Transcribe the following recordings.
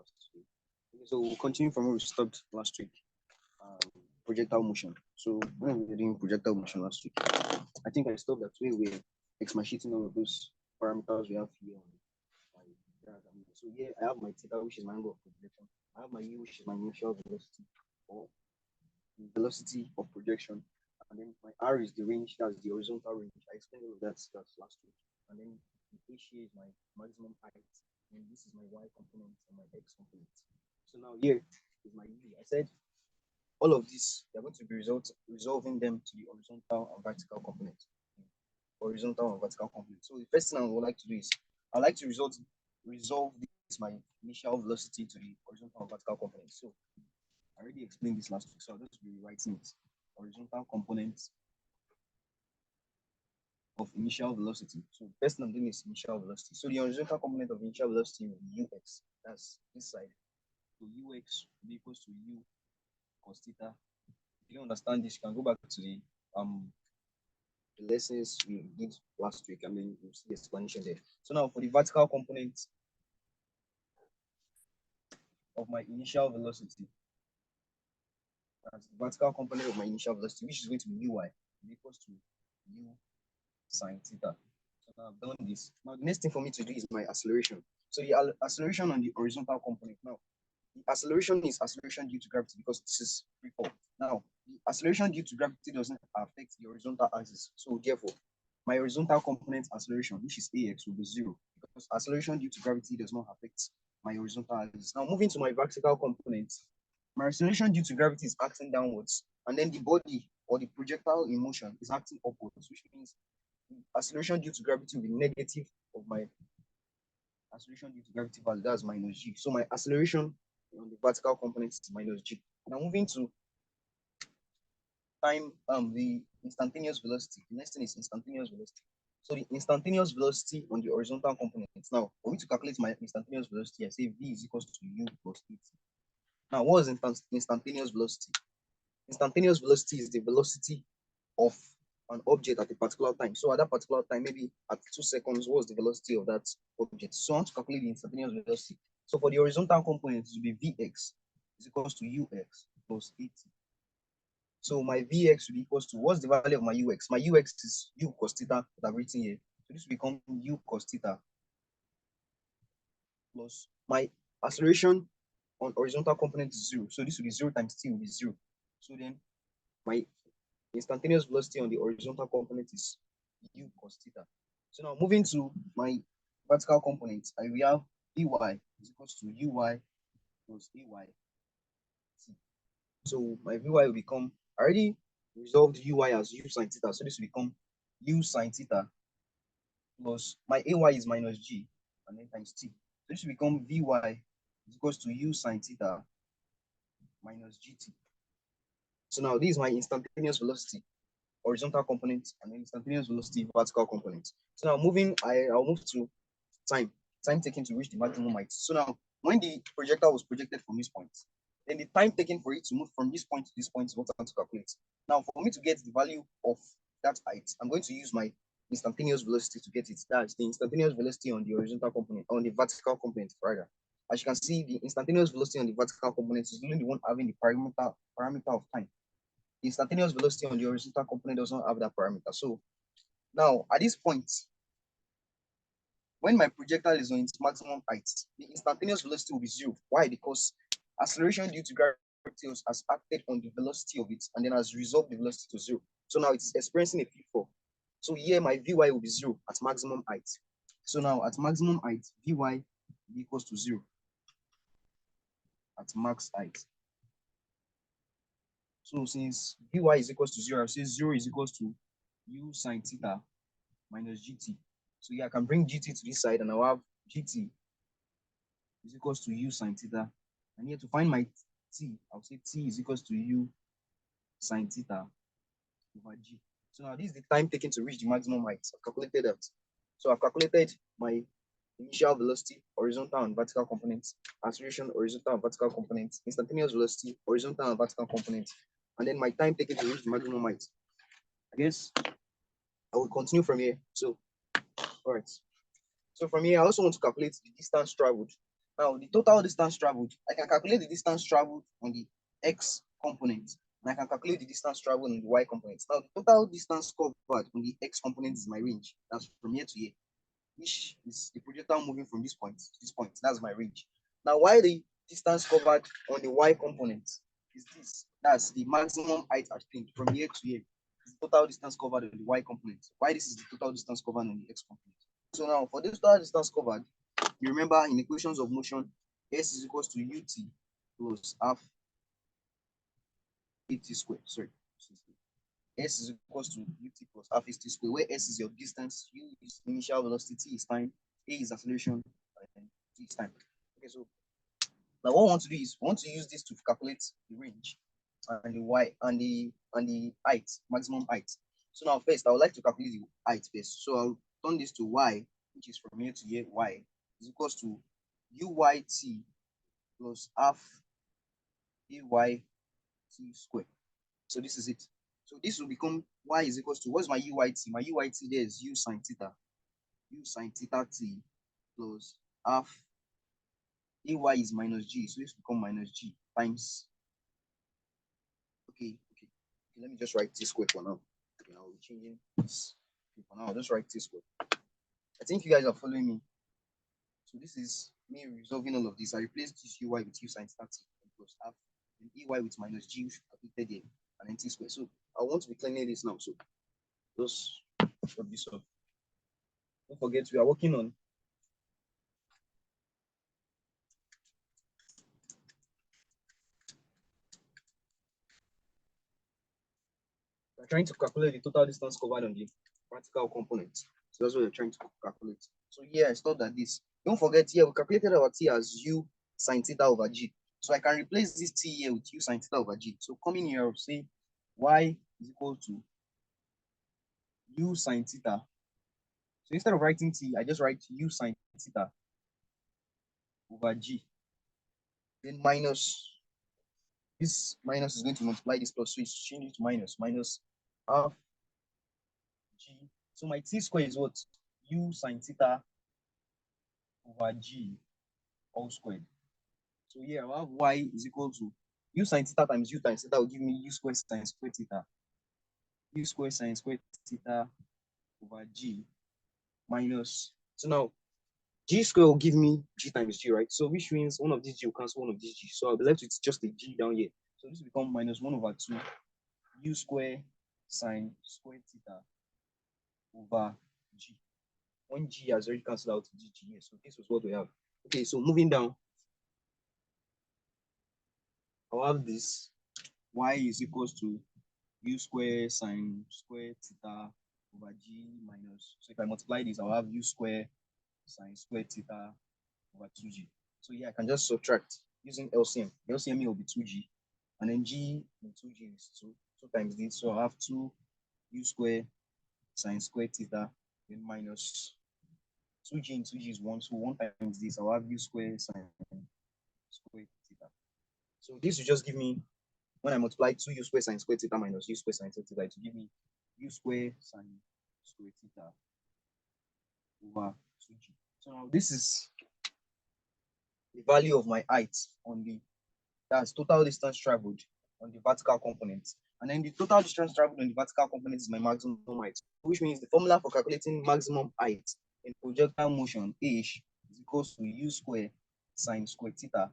class today. Okay, so we'll continue from where we stopped last week. Projectile motion. So when we were doing projectile motion last week, I think I stopped at where we're exmachinating all of those parameters we have here on my diagram. So here I have my theta, which is my angle of projection. I have my u, which is my initial velocity or velocity of projection. And then my r is the range, that's the horizontal range. I explained all of that last week. And then the h here is my maximum height. And this is my y component and my x component. So now here is my u. I said all of this, they're going to be resolving them to the horizontal and vertical component. Horizontal and vertical component. So the first thing I would like to do is I'd like to resolve this my initial velocity to the horizontal and vertical component. So I already explained this last week, so I'll just be rewriting it. Horizontal component of initial velocity. So the first thing I'm doing is initial velocity. So the horizontal component of initial velocity will be ux. That's this side. So ux will be equals to u cos theta. If you don't understand this, you can go back to the lessons we did last week, and then you'll see the explanation there. So now for the vertical component of my initial velocity, that's the vertical component of my initial velocity, which is going to be uy, equals to u sine theta. So now I've done this. Now the next thing for me to do is my acceleration. So the acceleration on the horizontal component. Now the acceleration is acceleration due to gravity because this is free fall. Now the acceleration due to gravity doesn't affect the horizontal axis. So therefore, my horizontal component acceleration, which is ax, will be 0 because acceleration due to gravity does not affect my horizontal axis. Now moving to my vertical component, my acceleration due to gravity is acting downwards, and then the body or the projectile in motion is acting upwards, which means acceleration due to gravity will be negative of my acceleration due to gravity value, that's minus g. So my acceleration on the vertical component is minus g. Now moving to time, the instantaneous velocity. The next thing is instantaneous velocity. So the instantaneous velocity on the horizontal component. Now, for me to calculate my instantaneous velocity, I say v is equals to u plus at. Now, what is instantaneous velocity? Instantaneous velocity is the velocity of an object at a particular time. So at that particular time, maybe at 2 seconds, what's the velocity of that object? So I want to calculate the instantaneous velocity. So for the horizontal component, it will be vx is equals to ux plus at. So my vx will be equals to, what's the value of my ux? My ux is u cos theta that I've written here. So this will become u cos theta plus my acceleration on horizontal component is 0. So this will be 0 times t will be 0. So then my instantaneous velocity on the horizontal component is u cos theta. So now moving to my vertical component, I will have vy is equals to uy plus ay t. So my vy will become, I already resolved uy as u sine theta, so this will become u sine theta plus my ay is minus g and then times t. So this will become vy is equals to u sine theta minus gt. So now this is my instantaneous velocity, horizontal component, and then instantaneous velocity, vertical component. So now I'll move to time taken to reach the maximum height. So now when the projectile was projected from this point, then the time taken for it to move from this point to this point is what I want to calculate. Now for me to get the value of that height, I'm going to use my instantaneous velocity to get it. That's the instantaneous velocity on the horizontal component, on the vertical component rather. As you can see, the instantaneous velocity on the vertical component is only the one having the parameter of time. The instantaneous velocity on the horizontal component does not have that parameter. So now at this point, when my projectile is on its maximum height, the instantaneous velocity will be 0. Why? Because acceleration due to gravity has acted on the velocity of it and then has resolved the velocity to 0. So now it is experiencing a free fall. So here my vy will be 0 at maximum height. So now at maximum height, vy equals to 0 at max height. So since vy is equals to 0, I'll say 0 is equals to u sine theta minus gt. So yeah, I can bring gt to this side and I'll have gt is equals to u sine theta. And here to find my t, I'll say t is equals to u sine theta over g. So now this is the time taken to reach the maximum height. I've calculated that. So I've calculated my initial velocity, horizontal and vertical components, acceleration, horizontal and vertical components, instantaneous velocity, horizontal and vertical components, and then my time taken to reach the maximum height. I guess I will continue from here. So, all right. So from here, I also want to calculate the distance traveled Now, the total distance traveled, I can calculate the distance traveled on the x component, and I can calculate the distance traveled on the y component. Now, the total distance covered on the x component is my range. That's from here to here, which is the projectile moving from this point to this point. That's my range. Now, why the distance covered on the y component is this? That's the maximum height attained from here to here. Is the total distance covered on the y component. Why this is the total distance covered on the x component. So now, for this total distance covered, you remember in equations of motion, S is equals to ut plus half at squared. Sorry. S is equals to ut plus half at squared, where S is your distance, U is initial velocity, T is time, A is acceleration, and T is time. Okay, so now what we want to do is we want to use this to calculate the range and the y and the height, maximum height. So now first I would like to calculate the height first. So I'll turn this to y, which is from here to here, y is equals to uyt plus half ayt squared. So this is it. So this will become y is equals to, what's my uyt? My uyt there is u sine theta t plus half ay is minus g. So this will become minus g times. Okay. Let me just write t squared for now. Okay, I'll be changing this. Okay, for now, I'll just write t squared. I think you guys are following me. So this is me resolving all of this. I replaced this uy with u sine theta t plus half and ay with minus g, which calculated here, and then t squared. So I want to be cleaning this now. So just rub this off. Don't forget we are working on we're trying to calculate the total distance covered on the vertical component. So that's what we're trying to calculate. So here I stopped at this. Don't forget here we calculated our t as u sine theta over g. So I can replace this t here with u sine theta over g. So coming here, I'll say y is equal to u sine theta. So instead of writing t, I just write u sine theta over g. Then minus, this minus is going to multiply this plus, so it's changing to minus half g. So my t squared is what? U sine theta over g all squared. So here I have y is equal to u sine theta times u times theta will give me u squared sine squared theta. U squared sine squared theta over g minus. So now g squared will give me g times g, right? So which means one of these g will cancel one of these g. So I'll be left with just a g down here. So this will become minus 1 over 2 u squared sine squared theta over g. When g has already cancelled out g, here. So this was what we have. Okay, so moving down, I'll have this y is equals to u squared sine squared theta over g minus. So if I multiply this, I'll have u squared sine squared theta over 2g. So yeah, I can just subtract using LCM. The LCM here will be 2g, and then g in 2g is 2 times this. So I'll have 2 u squared sine squared theta, then minus 2g in 2g is 1. So 1 times this, I'll have u squared sine squared theta. So this will just give me, when I multiply 2 u squared sine squared theta minus u squared sine squared theta, it will give me u squared sine squared theta over 2g. So now this is the value of my height on the, that's total distance traveled on the vertical component. And then the total distance traveled on the vertical component is my maximum height, which means the formula for calculating maximum height in projectile motion h is equals to u squared sine squared theta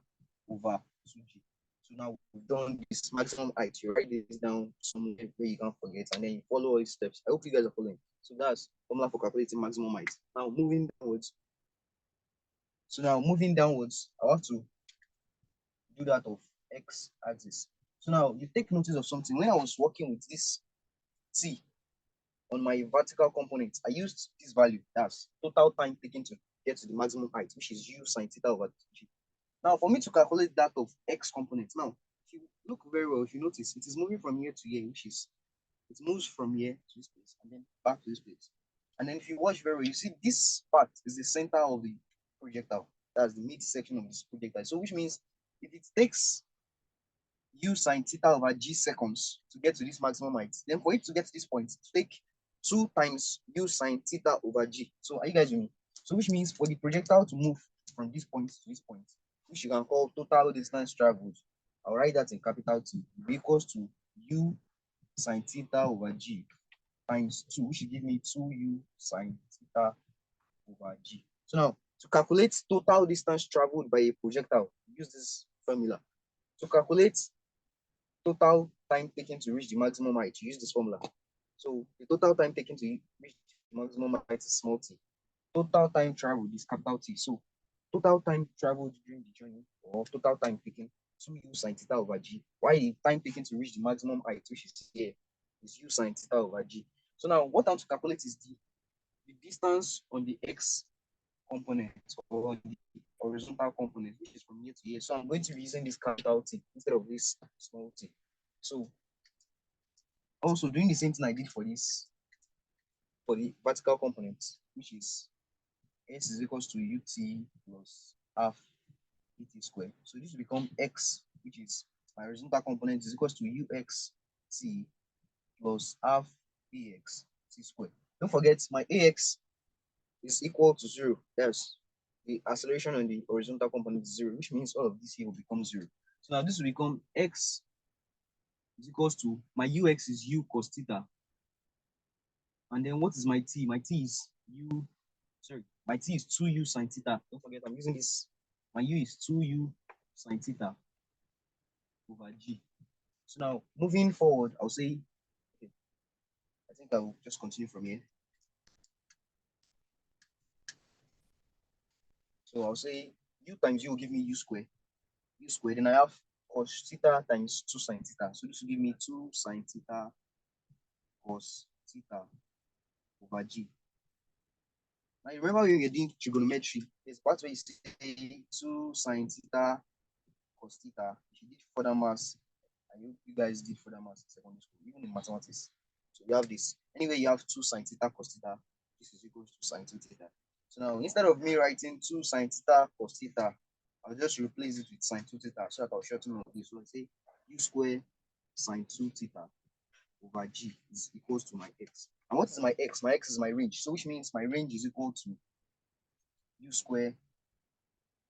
over 2g. So now we've done this maximum height. You write this down somewhere where you can't forget, and then you follow all these steps. I hope you guys are following. So that's formula for calculating maximum height. Now moving downwards. So now moving downwards, I have to do that of x axis. So now you take notice of something. When I was working with this t on my vertical component, I used this value, that's total time taken to get to the maximum height, which is u sine theta over g. Now for me to calculate that of x component, now if you look very well, if you notice, it is moving from here to here, which is, it moves from here to this place and then back to this place. And then if you watch very well, you see this part is the center of the projectile. That's the midsection of this projectile. So which means if it takes u sine theta over g seconds to get to this maximum height, then for it to get to this point, to take 2 times u sine theta over g. So are you guys with me? So which means for the projectile to move from this point to this point, which you can call total distance traveled. I'll write that in capital T, will be equals to U sine theta over G times 2, which will give me 2U sine theta over G. So now, to calculate total distance traveled by a projectile, use this formula. To calculate total time taken to reach the maximum height, use this formula. So the total time taken to reach the maximum height is small t. Total time traveled is capital T. So total time traveled during the journey, or total time taken, 2U sine theta over G. Why the time taken to reach the maximum height, which is here, is U sine theta over G. So now what I want to calculate is the distance on the x component, or the horizontal component, which is from here to here. So I'm going to be using this capital T instead of this small t. So also doing the same thing I did for this, for the vertical component, which is s is equals to ut plus half et squared. So this will become x, which is my horizontal component, is equals to ux t plus half bx t squared. Don't forget my ax is equal to 0. Yes, the acceleration on the horizontal component is 0, which means all of this here will become 0. So now this will become x is equals to, my ux is u cos theta. And then what is my t? My t is my t is 2u sine theta. Don't forget, I'm using this. My u is 2u sine theta over g. So now, moving forward, I'll say, okay, I think I'll just continue from here. So I'll say u times u will give me u squared. Then I have cos theta times 2 sine theta. So this will give me 2 sine theta cos theta over g. Now, you remember when you're doing trigonometry, there's part where you say 2 sine theta cos theta. If you did further maths, I hope you guys did further maths in secondary school, even in mathematics. So you have this. Anyway, you have 2 sine theta cos theta. This is equal to sine 2 theta. So now, instead of me writing 2 sine theta cos theta, I'll just replace it with sine 2 theta so that I'll shorten all of this. So let's say u square sine 2 theta over g is equals to my x. And what is my x? My x is my range. So which means my range is equal to u square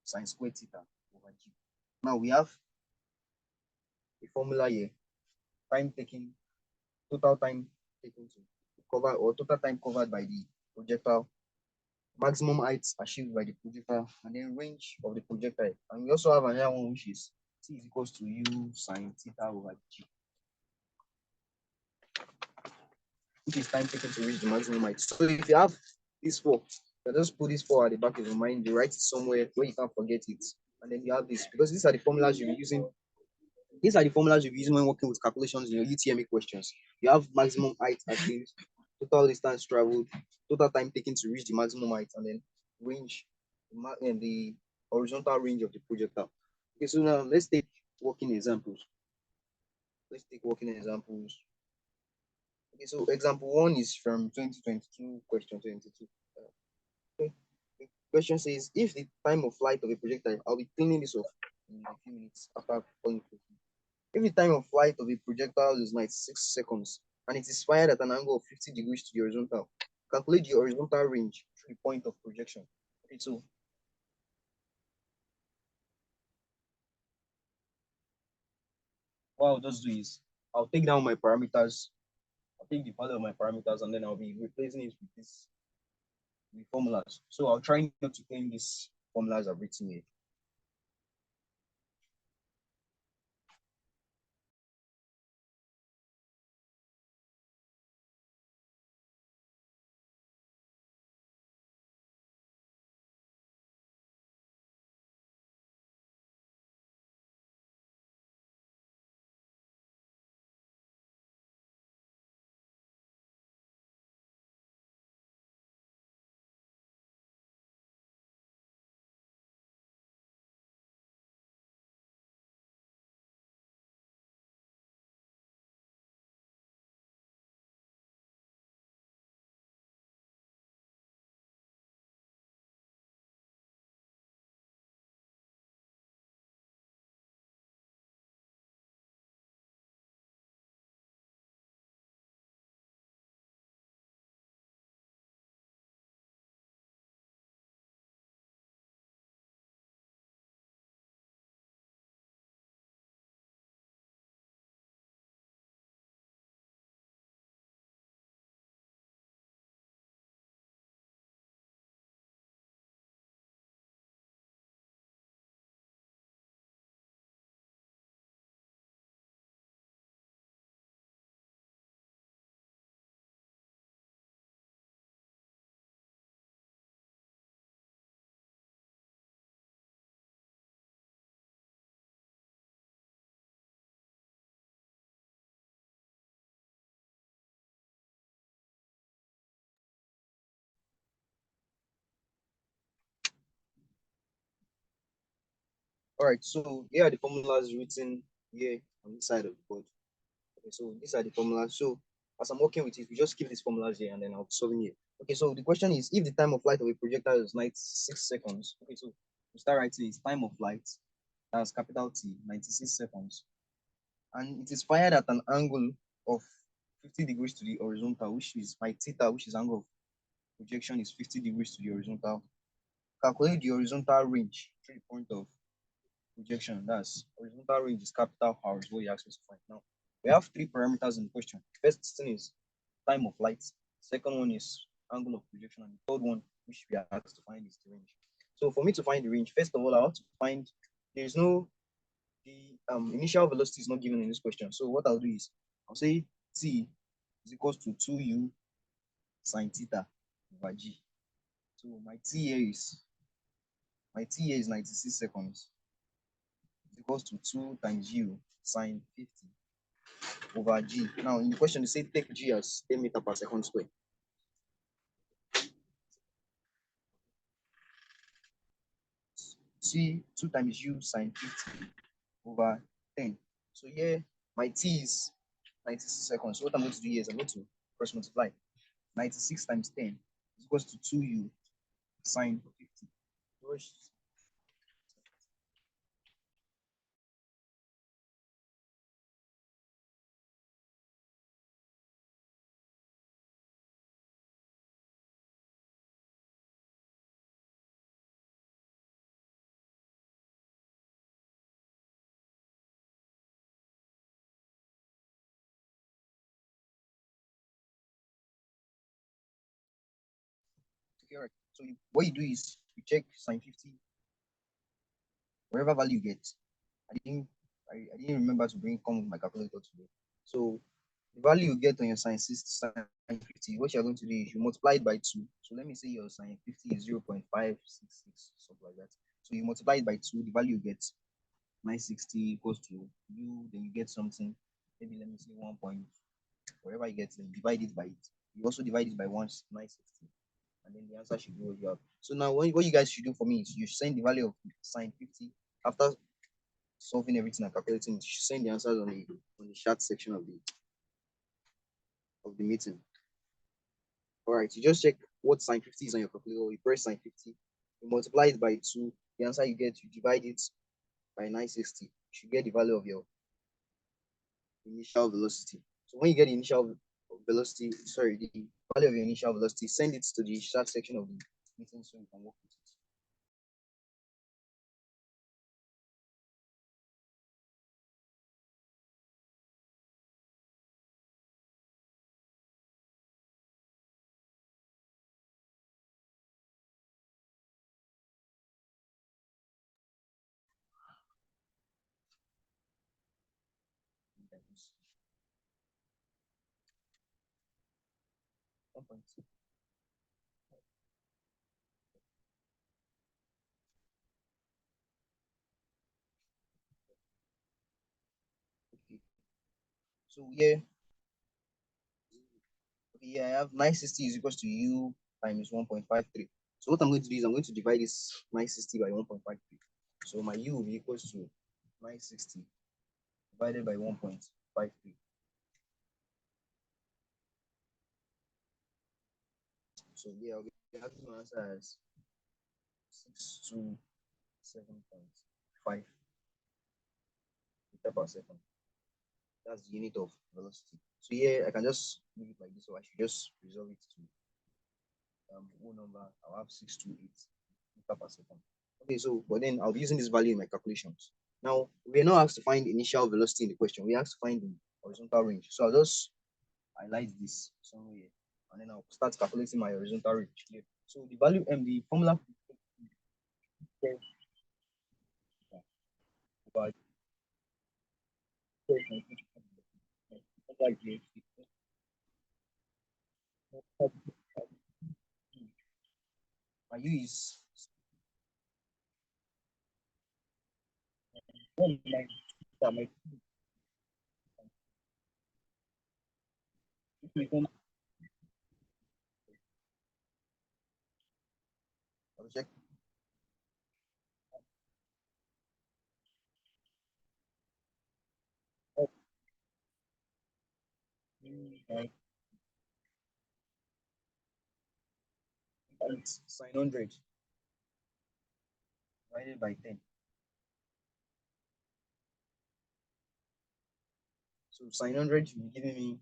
sine square theta over g. Now we have a formula here. Time taken, total time taken to cover, or total time covered by the projectile, maximum height achieved by the projectile, and then range of the projectile. And we also have another one, which is t is equals to u sine theta over g, which is time taken to reach the maximum height. So if you have these four, you just put these four at the back of your mind, you write it somewhere where you can't forget it. And then you have this, because these are the formulas you're using. These are the formulas you're using when working with calculations in your UTME questions. You have maximum height achieved, total distance traveled, total time taken to reach the maximum height, and then range, and the horizontal range of the projectile. Okay, so now let's take working examples. Okay, so example 1 is from 2022, question 22. Okay. The question says, if the time of flight of a projectile, I'll be cleaning this off in a few minutes after calling. If the time of flight of a projectile is 96 seconds and it is fired at an angle of 50 degrees to the horizontal, calculate the horizontal range through the point of projection. Okay, so what I'll just do is I'll take down my parameters. I'll take the value of my parameters, and then I'll be replacing it with this, with formulas. So I'll try not to claim these formulas I've written here. All right, so here are the formulas written here on this side of the board. Okay, so these are the formulas. So as I'm working with it, we just keep these formulas here and then I'll be solving it. Okay, so the question is if the time of flight of a projectile is 96 seconds. Okay, so we start writing is time of flight, that's capital T, 96 seconds. And it is fired at an angle of 50 degrees to the horizontal, which is my theta, which is angle of projection is 50 degrees to the horizontal. Calculate the horizontal range to the point of projection. That's horizontal range is capital R is what you asked us to find. Now we have three parameters in the question. First thing is time of flight. Second one is angle of projection, and the third one, which we are asked to find, is the range. So for me to find the range, first of all, I have to find there is no the initial velocity is not given in this question. So what I'll do is I'll say t is equals to 2u sine theta over g. So my t here is 96 seconds is equals to 2 times u sine 50 over g. Now in the question they say take g as 10 meter per second square. See 2 times u sine 50 over 10. So here my t is 96 seconds. So what I'm going to do here is I'm going to cross multiply 96 times 10 is equals to 2u sine 50. Okay, all right. So what you do is you check sine 50, whatever value you get. I didn't remember to bring come with my calculator today. So the value you get on your sine 60, sine 50, what you're going to do is you multiply it by 2. So let me say your sine 50 is 0.566, something like that. So you multiply it by 2, the value you get 960 equals to u, then you get something, maybe let me say 1 point, whatever you get, then you divide it by it. You also divide it by 960, and then the answer should be what you have. So now what you guys should do for me is you send the value of sine 50 after solving everything and calculating it. You should send the answers on the chat section of the meeting. All right, you just check what sine 50 is on your calculator. You press sine 50, you multiply it by 2. The answer you get, you divide it by 960. You should get the value of your initial velocity. So when you get the initial velocity, sorry, the value of your initial velocity, send it to the chat section of the meeting so you can work with it. Okay. So I have 960 is equals to u times 1.53. So what I'm going to do is I'm going to divide this 960 by 1.53. So my u will be equals to 960 divided by 1.53. So I'll be having my answer as 627.5 meter per second. That's the unit of velocity. So I can just leave it like this, so I should just resolve it to whole number. I'll have 628 meter per second. Okay, so but then I'll be using this value in my calculations. Now we're not asked to find initial velocity in the question. We asked to find the horizontal range. So I'll just highlight this somewhere, and then I'll start calculating my horizontal range here. So the value and the formula by my u is my I'll check Right? And sin 100 divided by 10. So sin 100 will be giving me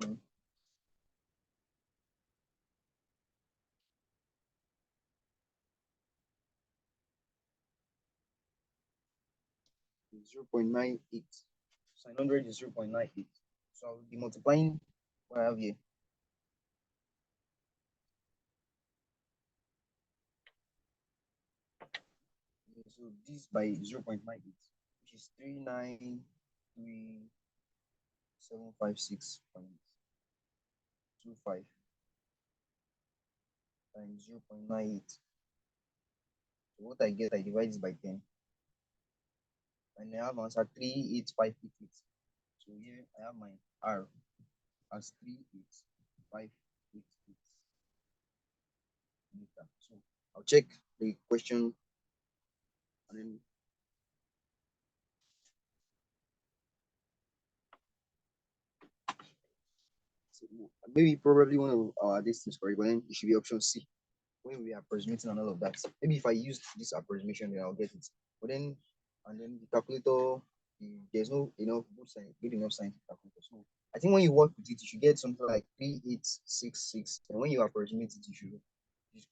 um, 0.98. Sin 100 is 0.98. So I'll be multiplying what I have here. Okay, so this by 0.98, which is 393,756.25 times 0.98. So what I get, I divide this by 10. And I have answer 38588. So here I have my R as 38588 meter. So I'll check the question and then so maybe probably one of our distance correct, but then it should be option C when we are approximating and all of that. Maybe if I use this approximation, then I'll get it. But then and then the calculator, there's no enough good enough scientific calculator. So I think when you work with it, you should get something like 3866. And when you approximate it, you should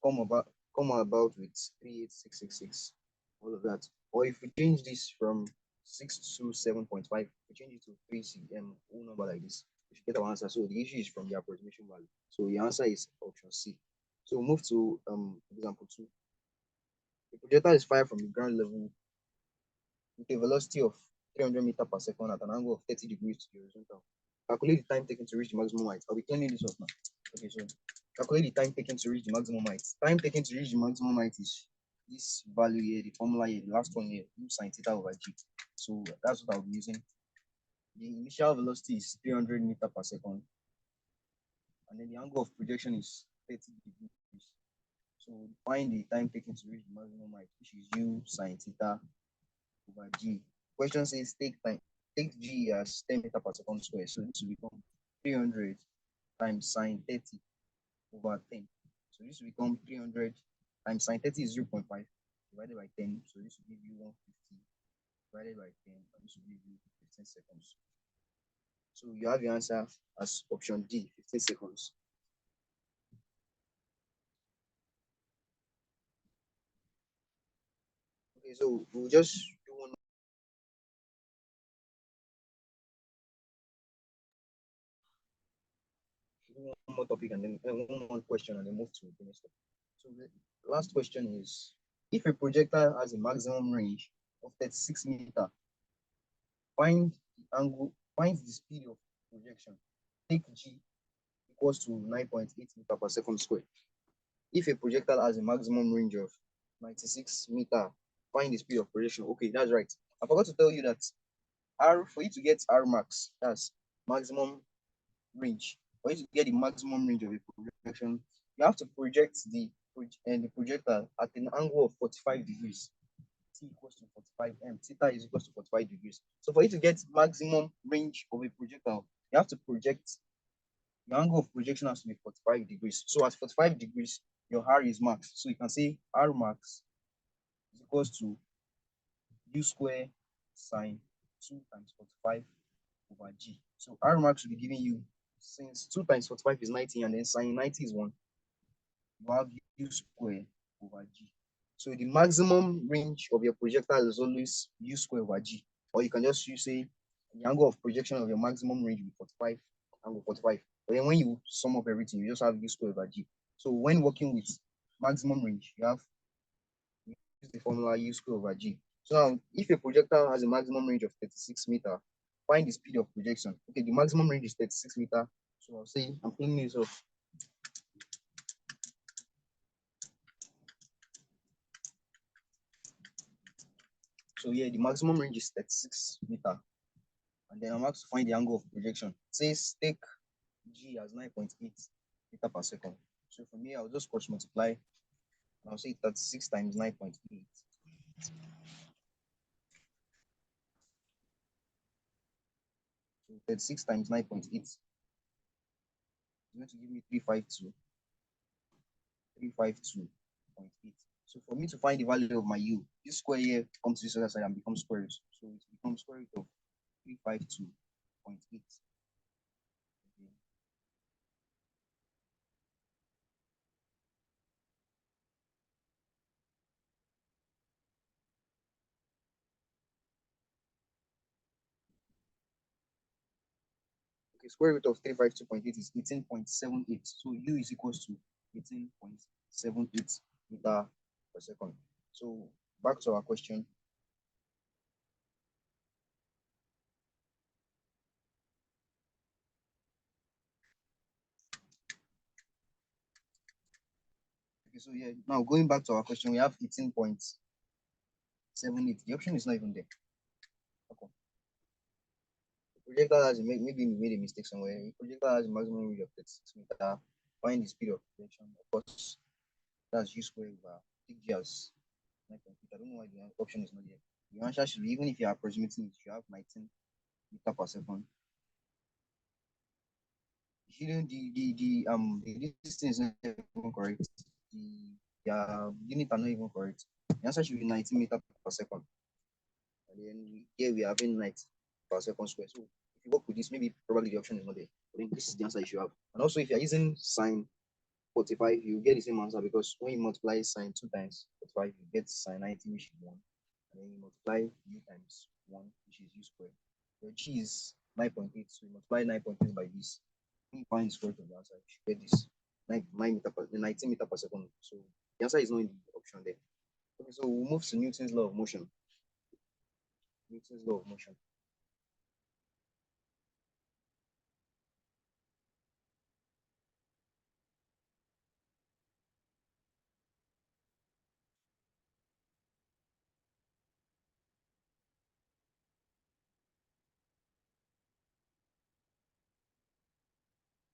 come about with 38666. All of that. Or if we change this from 6 to 7.5, we change it to 3 whole number like this, we should get our answer. So the issue is from the approximation value. So the answer is option C. So we'll move to example 2. The projectile is fired from the ground level with a velocity of 300 meters per second at an angle of 30 degrees to the horizontal. Calculate the time taken to reach the maximum height. I'll be cleaning this up now. Okay, so calculate the time taken to reach the maximum height. Time taken to reach the maximum height is this value here, the formula here, the last one here, u sine theta over g. So that's what I'll be using. The initial velocity is 300 meters per second, and then the angle of projection is 30 degrees. So find the time taken to reach the maximum height, which is u sine theta over g. Question says take g as 10 meters per second square. So this will become 300 times sine 30 over 10. So this will become 300 times sine 30 is 0.5 divided by 10. So this will give you 150 divided by 10. And this will give you 15 seconds. So you have your answer as option D, 15 seconds. Okay, so we'll just do one more topic and then one more question and then move to the next topic. So the last question is, if a projectile has a maximum range of 36 meters, find find the speed of projection. Take g equals to 9.8 meters per second square. If a projectile has a maximum range of 96 meters, find the speed of projection. Okay, that's right. I forgot to tell you that for you to get R max, that's maximum range. For you to get the maximum range of a projection, you have to project the projectile at an angle of 45 degrees. T equals to 45 theta is equals to 45 degrees. So for you to get maximum range of a projectile, you have to project the angle of projection has to be 45 degrees. So at 45 degrees, your R is max. So you can say R max is equals to U square sine 2 times 45 over G. So R max will be giving you, since 2 times 45 is 90 and then sine 90 is 1, you have U square over G. So the maximum range of your projectile is always U square over G. Or you can just use say the angle of projection of your maximum range will be 45, angle 45. But then when you sum up everything, you just have U square over G. So when working with maximum range, you use the formula U square over G. So now, if a projectile has a maximum range of 36 meters, find the speed of projection. Okay, the maximum range is 36 meters. So I'll say I'm cleaning this off. So yeah, the maximum range is 36 meters. And then I'm asked to find the angle of projection. It says take G as 9.8 meters per second. So for me, I'll just cross multiply I'll say 36 times 9.8. So 36 times 9.8 is going to give me 352.8. So for me to find the value of my u, this square here comes to this other side and becomes square root. So it becomes square root of 352.8. Okay. Okay, square root of 352.8 is 18.78. So u is equals to 18.78 meter per second. So back to our question. Okay, so yeah, now going back to our question, we have 18.78. The option is not even there. Okay. The projectile has maybe we made a mistake somewhere. The projectile has a maximum range of 36 meter. Find the speed of projection. Of course, that's u squared over big G as 9.8. I don't know why the option is not there. The answer should be, even if you are approximating it, you have 19 meter per second. This thing is not even correct. The unit are not even correct. The answer should be 19 meter per second. And then here we are having 90 per second square. So if you work with this, maybe probably the option is not there. I think this is the answer you should have. And also, if you're using sine 45, you get the same answer, because when you multiply sine 2 times 45, you get sine 90, which is 1. And then you multiply u times 1, which is u squared. Your g is 9.8, so you multiply 9.8 by this. When you find the square root of the answer, you should get this 19 meter per second. So the answer is not in the option there. Okay, so we'll move to Newton's law of motion. Newton's law of motion.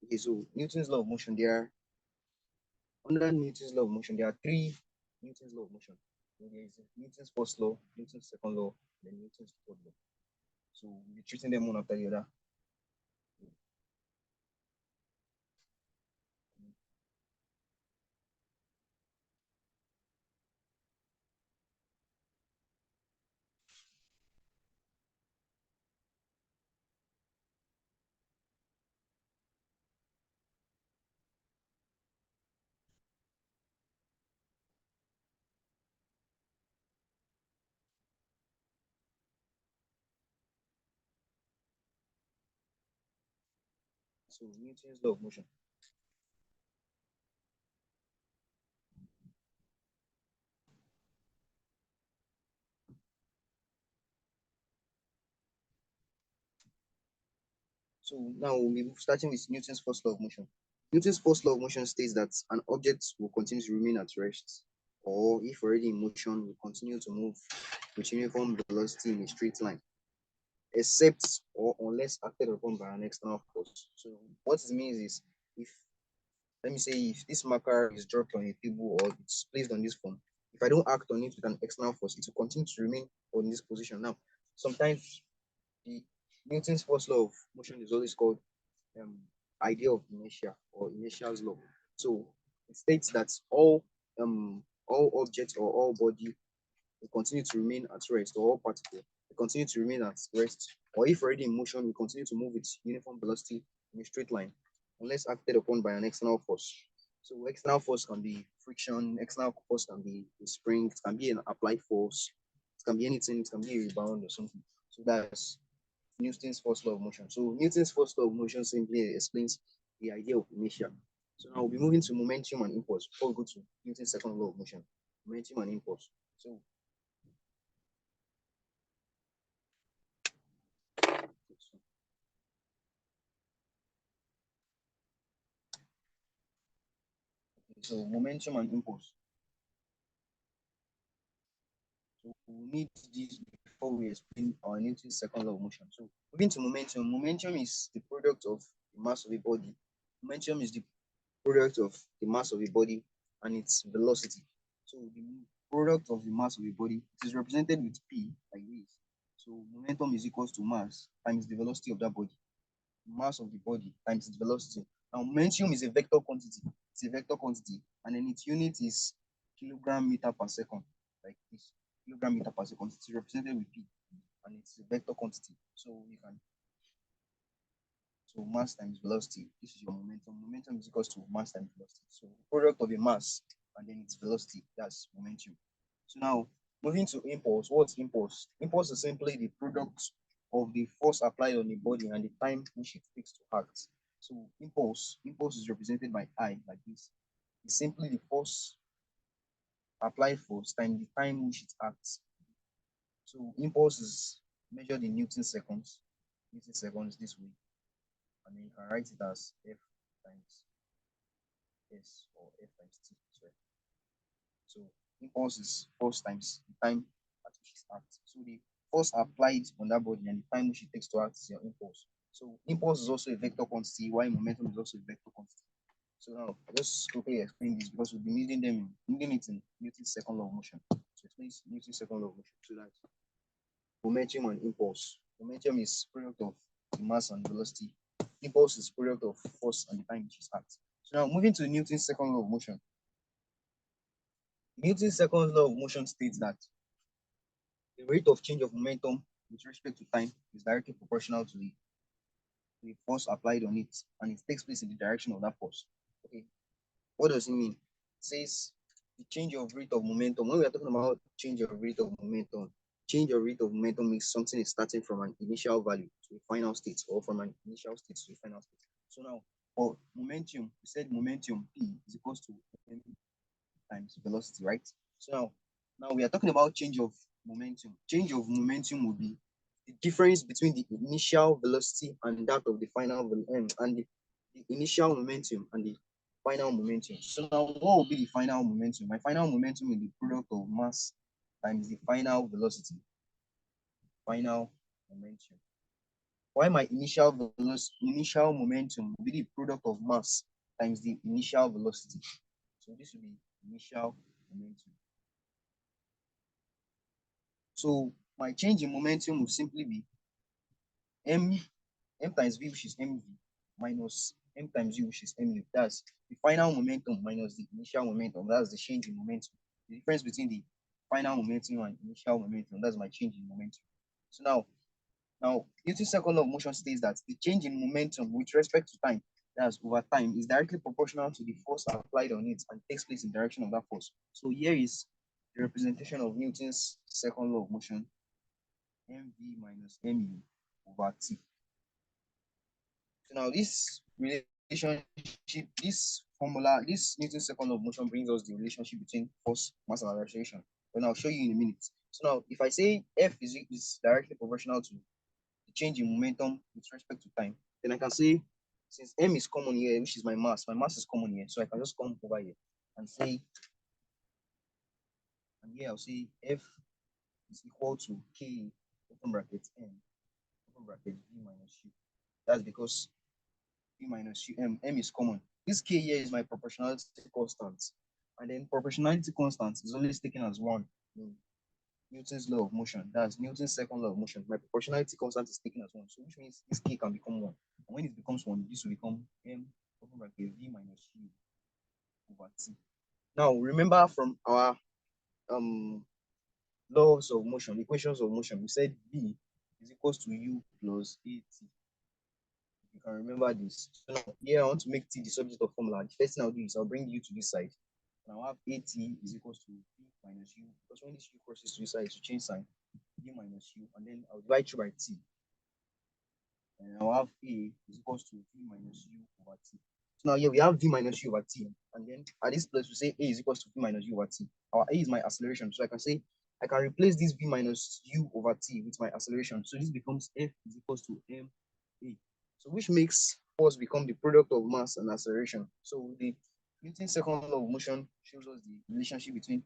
Okay, so Newton's law of motion, under Newton's law of motion, there are three Newton's law of motion. So there is Newton's first law, Newton's second law, then Newton's third law. So we'll be treating them one after the other. So Newton's law of motion. So now we'll be starting with Newton's first law of motion. Newton's first law of motion states that an object will continue to remain at rest, or if already in motion, will continue to move with uniform velocity in a straight line, except or unless acted upon by an external force. So what it means is, if let me say if this marker is dropped on a table or it's placed on this form, if I don't act on it with an external force, it will continue to remain on this position. Now, sometimes the Newton's first law of motion is always called um, idea of inertia or inertia's law. So it states that all objects or all body will continue to remain at rest, or all particle will continue to remain at rest, or if already in motion, will continue to move with uniform velocity in a straight line, unless acted upon by an external force. So external force can be friction, external force can be a spring, it can be an applied force, it can be anything, it can be a rebound or something. So that's Newton's first law of motion. So Newton's first law of motion simply explains the idea of inertia. So now we'll be moving to momentum and impulse before we go to Newton's second law of motion, momentum and impulse. So momentum and impulse. So we need this before we explain our Newton's second law of motion. So moving to momentum, momentum is the product of the mass of a body. Momentum is the product of the mass of a body and its velocity. So the product of the mass of a body, it is represented with P like this. So momentum is equals to mass times the velocity of that body. Mass of the body times its velocity. Now momentum is a vector quantity. It's a vector quantity, and then its unit is kilogram meter per second, like this. Kilogram meter per second. It's represented with P, and it's a vector quantity. So you can mass times velocity. This is your momentum. Momentum is equals to mass times velocity. So product of a mass and then its velocity, that's momentum. So now moving to impulse. What's impulse? Impulse is simply the product of the force applied on the body and the time which it takes to act. So impulse is represented by I like this. It's simply the force applied force times the time which it acts. So impulse is measured in Newton seconds. Newton seconds this way. And then you can write it as F times S or F times T. Sorry. So impulse is force times the time at which it acts. So the force applied on that body and the time which it takes to act is your impulse. So impulse is also a vector quantity, while momentum is also a vector quantity. So now I'll just quickly explain this because we'll be needing it in Newton's second law of motion. So explain Newton's second law of motion. So that momentum and impulse. Momentum is product of the mass and velocity. Impulse is product of force and the time which is act. So now moving to Newton's second law of motion. Newton's second law of motion states that the rate of change of momentum with respect to time is directly proportional to the force applied on it, and it takes place in the direction of that force. Okay, what does it mean? It says the change of rate of momentum. When we are talking about change of rate of momentum means something is starting from an initial value to a final state, or from an initial state to a final state. So now, for momentum, we said momentum P is equals to M times velocity, right? So now we are talking about change of momentum. Change of momentum will be the difference between the initial velocity and that of the final and the initial momentum and the final momentum. So now what will be the final momentum? My final momentum is the product of mass times the final velocity. Final momentum. Why my initial momentum will be the product of mass times the initial velocity. So this will be initial momentum. So my change in momentum will simply be m times v, which is mv, minus m times u, which is mu. That's the final momentum minus the initial momentum. That's the change in momentum. The difference between the final momentum and initial momentum. That's my change in momentum. So now Newton's second law of motion states that the change in momentum with respect to time, that's over time, is directly proportional to the force applied on it and takes place in the direction of that force. So here is the representation of Newton's second law of motion, mv minus mu over t. So now this relationship, this formula, this Newton's second law of motion brings us the relationship between force, mass, and acceleration. And I'll show you in a minute. So now if I say F is directly proportional to the change in momentum with respect to time, then I can say, since M is common here, which is my mass is common here. So I can just come over here and say, and here I'll say F is equal to K, open bracket M, open bracket V minus U. That's because V minus U, M is common. This K here is my proportionality constant. And then proportionality constant is always taken as 1 in Newton's law of motion. That's Newton's second law of motion. My proportionality constant is taken as 1. So which means this K can become 1. And when it becomes 1, this will become M open bracket V minus U over T. Now remember from our laws of motion, equations of motion, we said V is equals to U plus AT. You can remember this. So now here I want to make T the subject of formula. The first thing I'll do is I'll bring U to this side. And I'll have AT is equals to V minus U. Because when this U crosses to this side, to change sign, V minus U. And then I'll divide through by T. And I'll have A is equals to V minus U over T. So now here we have V minus U over T. And then at this place, we say A is equals to V minus U over T. Our A is my acceleration. So I can say, I can replace this V minus U over T with my acceleration. So this becomes F is equals to M A. So which makes force become the product of mass and acceleration. So the Newton's second law of motion shows us the relationship between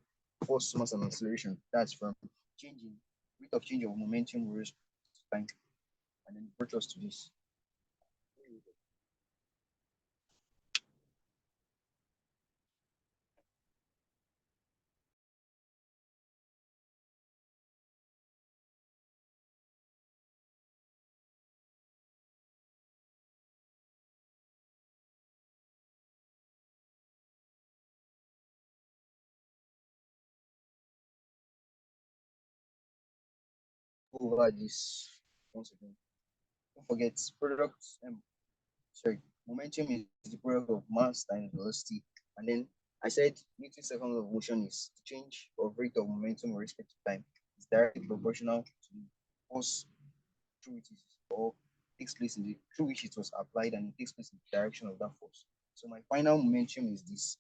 force, mass, and acceleration. That's from rate of change of momentum with time. And then it brought us to this. go over this once again. Don't forget product sorry, momentum is the product of mass times velocity. And then I said Newton's second law of motion is the change of rate of momentum with respect to time. It's directly proportional to the force through which it is or takes place in the through which it was applied and it takes place in the direction of that force. So my final momentum is this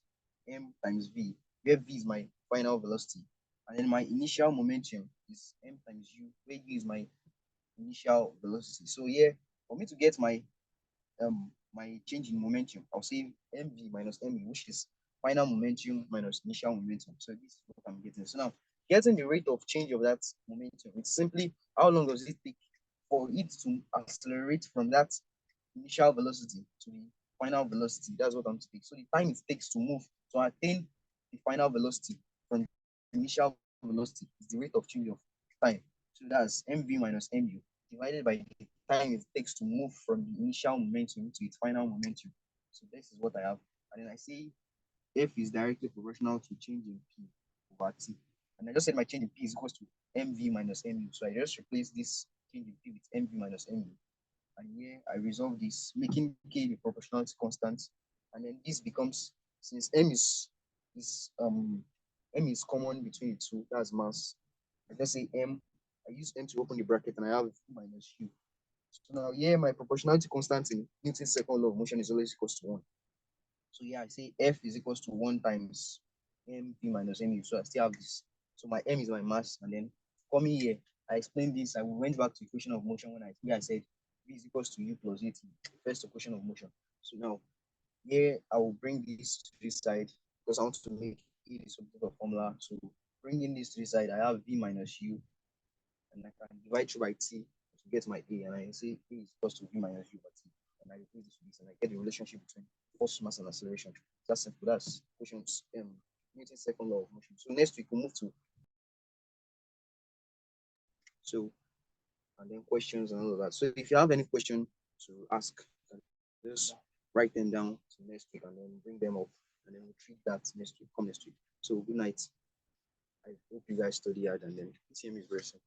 m times v, where v is my final velocity. And then my initial momentum is m times u, where u is my initial velocity. So yeah, for me to get my change in momentum, I'll say mv minus mu, which is final momentum minus initial momentum. So this is what I'm getting. So now getting the rate of change of that momentum, it's simply how long does it take for it to accelerate from that initial velocity to the final velocity. That's what I'm taking. So the time it takes to move to attain the final velocity from the initial velocity is the rate of change of time. So that's mv minus mu divided by the time it takes to move from the initial momentum to its final momentum. So this is what I have. And then I say F is directly proportional to change in P over T. And I just said my change in P is equals to mv minus mu. So I just replace this change in P with mv minus mu. And here I resolve this, making K the proportionality constant. And then this becomes, since m is common between the two, that's mass. I just say m, I use m to open the bracket and I have minus u. So now here my proportionality constant in Newton's second law of motion is always equals to 1. So yeah, I say F is equals to 1 times mp minus mu. So I still have this. So my m is my mass. And then coming here, I explained this. I went back to equation of motion when I said v is equals to u plus at, first equation of motion. So now here I will bring this to this side because I want to make it a sort of formula. So bringing this to this side, I have v minus u, and I can divide through by t to get my a, and I say a is equals to v minus u by t, and I replace this with this, and I get the relationship between force, mass, and acceleration. That's simple. That's questions Newton's second law of motion. So next week we'll move to so and then questions and all of that. So if you have any question to ask, just write them down to next week and then bring them up, and then we'll treat that next week. Come next week. So good night. I hope you guys study hard, and then TM is very simple.